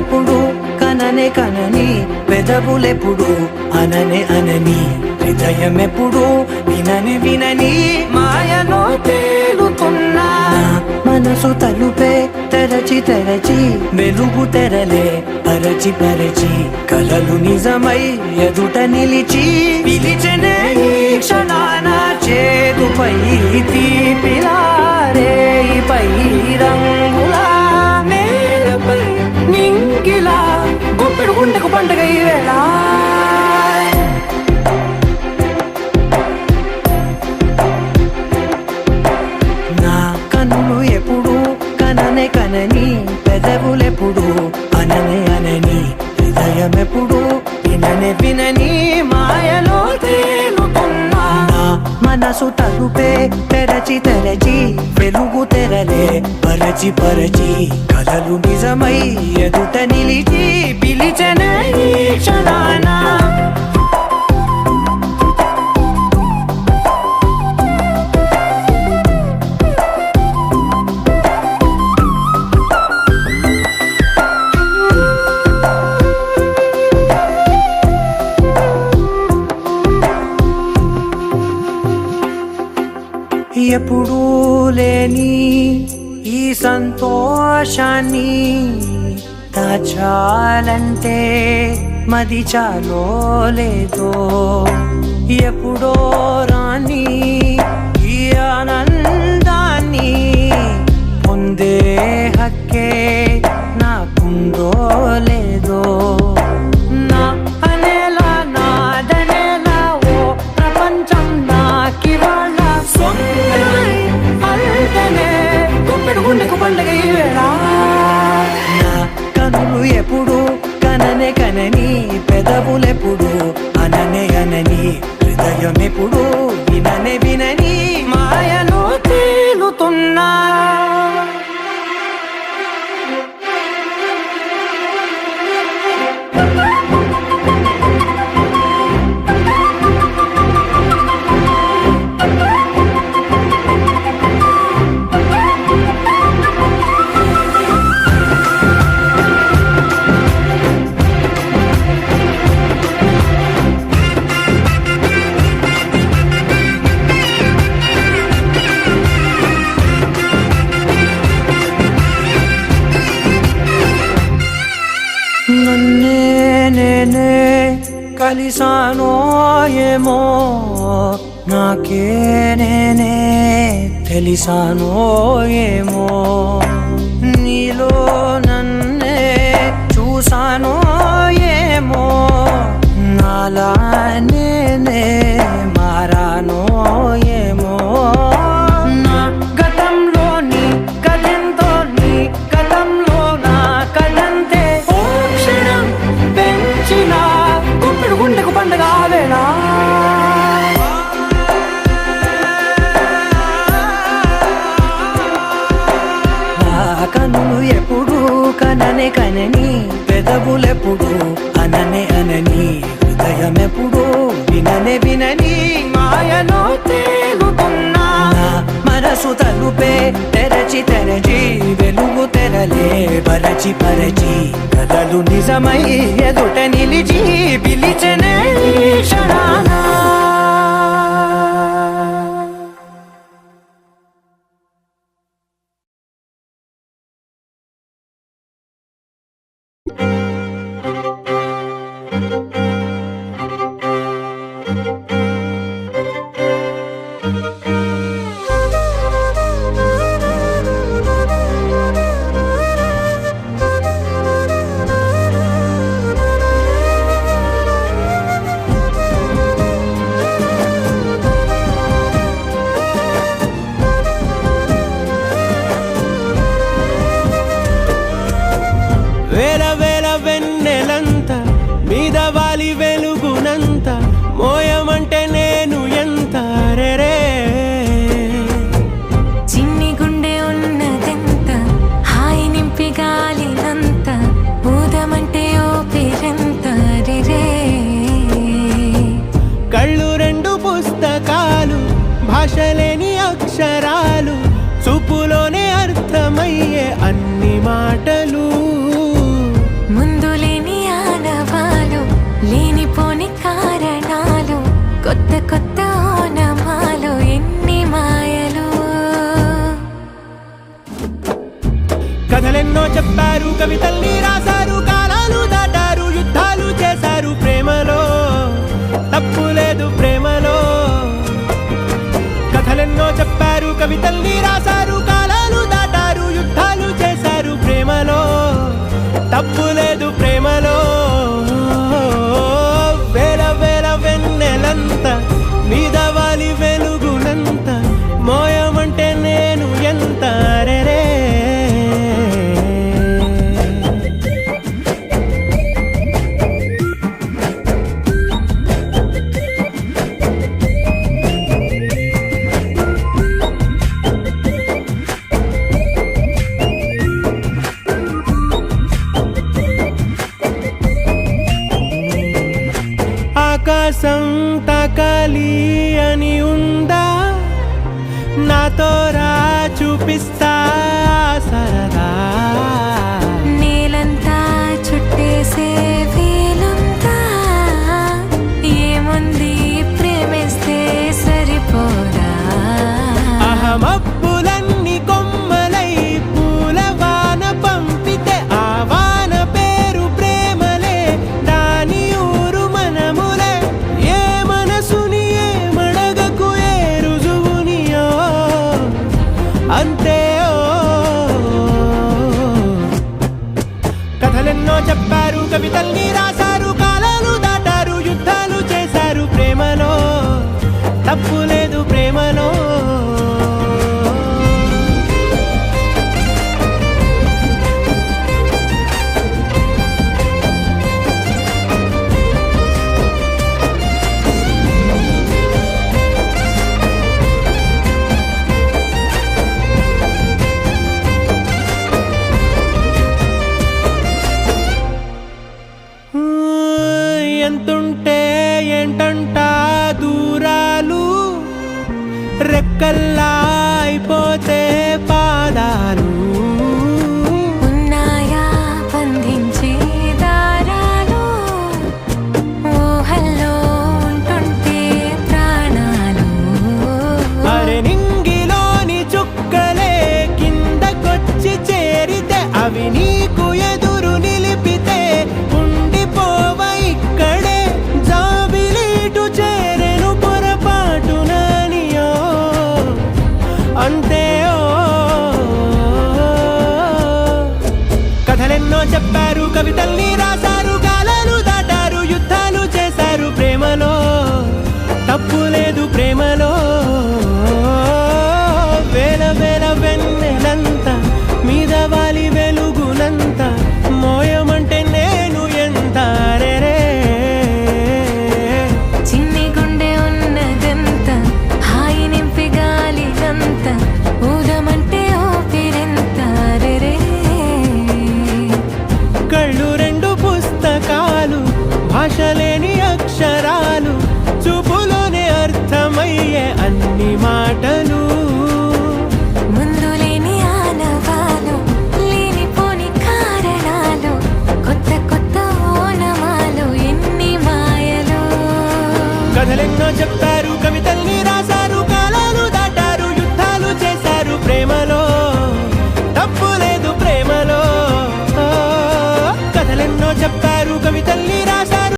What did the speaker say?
ఎప్పుడు కననే కనని పెదవులెప్పుడు అననే అనని హృదయం ఎప్పుడు వినని వినని మాయలో తేలుతున్నా మనసు తలుపే తెరచి తెరచి వెలుగు తెరలే పరచి పరచి కలలు నిజమై ఎదుట నిలిచి పిలిచెనే ఈ క్షణాన చేదుపై తీపిలారేపై రంగులా నేలపై నింగిలా గుప్పెడు గుండెకు పండుగ ఈ వేళ నా కన్నులు ఎప్పుడు కననే కనని పెదవులెప్పుడు అననే అనని హృదయం ఎప్పుడు విననే వినని మాయలో తేలుతున్నా మనసు తలుపే తెరచి తెరచి వెలుగు తెరలే పరచి పరచి కలలు నిజమై ఎదుట నిలిచి పిలిచెనే ఈ క్షణాన ఎప్పుడూ లేని ఈ సంతోషాన్ని దాచాలంటే మది చాలో లేదో ఎప్పుడో రాని ఈ ఆనందాన్ని పొందే హక్కే నాకుందో లేదో నా అనేలా నాదనేలా ఓ ప్రపంచం నాకివాళ గుండెకు పండుగ ఈ వేళ నా కనులు ఎప్పుడు కననే కనని పెదవులెప్పుడు అననే అనని హృదయం ఎప్పుడు విననే వినని మాయలో తేలుతున్నా నన్నే నేనే కలిసానో ఏమో నాకే నేనే తెలిసానో ఏమో నీలో నన్నే చూసానో ఏమో నాలా నేనే మారానో ఏమో నా గతంలోని కథంతో నీ గతంలో నా కథంతే పెంచిన గుప్పెడు గుండెకు పండుగ వేళ కన్నులు ఎప్పుడు కననే కనని పెదవులెప్పుడు అననే అనని హృదయం ఎప్పుడు విననే వినని మాయలో తేలుతున్నా మనసు తలుపే తెరచి తెరచి వెలుగు తెరలే పరచి పరచి కలలు నిజమై ఎదుట నిలిచి పిలిచెనే ఈ క్షణాన చెప్పారు, కవితల్ని రాశారు, కాలాలు దాటారు, యుద్ధాలు చేశారు ప్రేమలో, తప్పు లేదు ప్రేమలో. కథలెన్నో చెప్పారు, కవితల్ని రాశారు, కాలాలు దాటారు, యుద్ధాలు చేశారు ప్రేమలో, తప్పు లేదు ప్రేమలో. వేల వేల వెన్నెలంత మీద వాలి వెలుగునంత మోయమంటే నేను ఎంత రే. ఆకాశం తాకాలి అని ఉందా, నాతో రా చూపిస్తా సరదా. నేలంతా చుట్టేసే వీలుందా, ఏముంది ప్రేమిస్తే సరిపోదా. అహమప్పులన్నీ కొమ్మలై పూలవాన పంపితే ఆ వాన పేరు ప్రేమలే, దాని ఊరు మనములే. ఏ మనసుని ఏ మడగకు ఏ రుజువునియో అంతే. కథలెన్నో చెప్పారు, కవితల్ని రాశారు, కాలాలు దాటారు, యుద్ధాలు చేశారు ప్రేమలో, తప్పు లేదు ప్రేమలో. ఎంతుంటే ఏంటంట దూరాలు, రెక్కల్లా అయిపోతే పాదాలు. ఉన్నాయా బంధించే దారాలు, ఊహల్లో ఉంటుంటే ప్రాణాలు. అరే నింగిలోని చుక్కలే కిందకొచ్చి చేరితే, అవి నీకు ఎదురు నిలిపితే ఉండిపోవ ఇక్కడే. జాబిలీటు చేరెను పొరపాటుననియో అంతే. కథలెన్నో చెప్పారు, కవితల్ని రాశారు, కాలాలు దాటారు, యుద్ధాలు చేశారు ప్రేమలో, తప్పు లేదు ప్రేమలో. వేల వేల వెన్నెలంత మీద వాలి వెలుగునంత మోయమంటే నేను ఎంత రే. చిన్ని గుండె ఉన్నదంత హాయి నింపి గాలినంత ఊదమంటే ఊపిరెంత రే. కళ్ళు రెండు పుస్తకాలు, భాష లేని అక్షరాలు, చూపులోనే అర్థమయ్యే అన్ని మాటలు. ముందు లేని ఆనవాలు, లేనిపోని కారణాలు, కొత్త కొత్త ఓనమాలు, ఎన్ని మాయలు. కథలెన్నో చెప్పారు, కవితల్ని రాశారు,